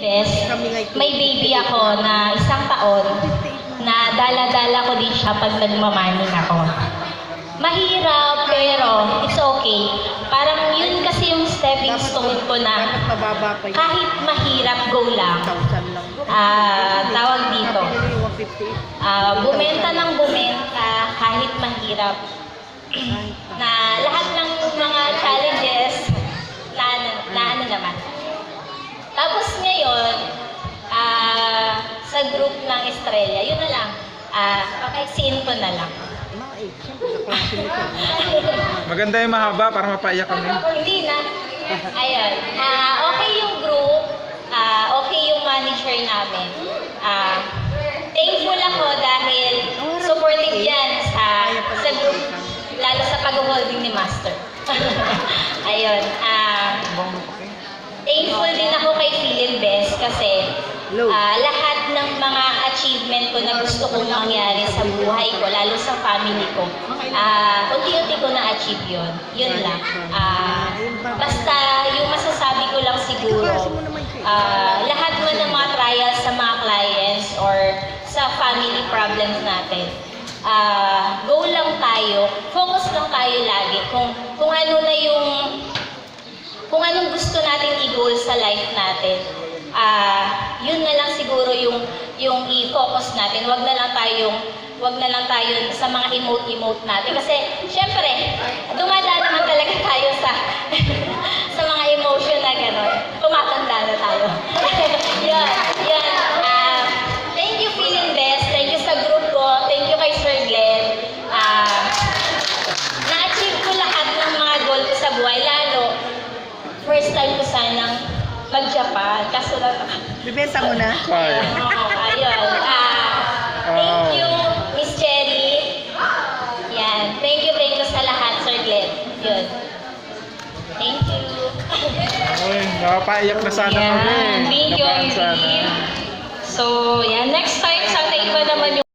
Bes, may baby ako na 1 taon na dala-dala ko din siya pag nagmamaning ako. Mahirap pero it's okay. Parang yun kasi yung stepping stone ko na kahit mahirap, go lang. Tawag dito. Bumenta ng bumenta kahit mahirap. Na lahat ng mga challenges na ano naman. Tapos ngayon, sa group ng Estrella, yun na lang. Pakaiksiin ko na lang. Maganda yung mahaba para mapaiyak kami. Hindi na. Ayun. Okay yung group. Okay yung manager namin. Thankful ako dahil supportive yan sa group. Lalo sa pag-holding ni Master. Ayun. Thankful din ako kay Philin Best kasi lahat ng mga achievement ko na gusto kong mangyari sa buhay ko, lalo sa family ko, unti-unti ko na-achieve yun. Yun lang. Basta yung masasabi ko lang siguro, lahat man ng mga trials sa mga clients or sa family problems natin, go lang tayo, focus lang tayo lagi kung ano na kung anong gusto natin i-goal sa life natin. Yun na lang siguro yung i-focus natin. Wag na lang tayo sa mga emote natin kasi syempre dumadaan naman talaga tayo sa mga emotion na gano'n. Tumatanda na tayo. Yan. Thank you Philin Best. Thank you sa group ko. Thank you kay Sir Glenn. Na-achieve ko lahat ng mga goal ko sa buhay. Lalo, first time ko sanang mag-Japan. Kaso lang. Bibenta mo na? Ayun. Thank you, Miss Cherry. Yan. Thank you sa lahat, Sir Glenn. Yun. Thank you. Uy, nakapaiyak na sana kami. Thank you, Napaan sana. So, yan. Next time, sana iba naman yung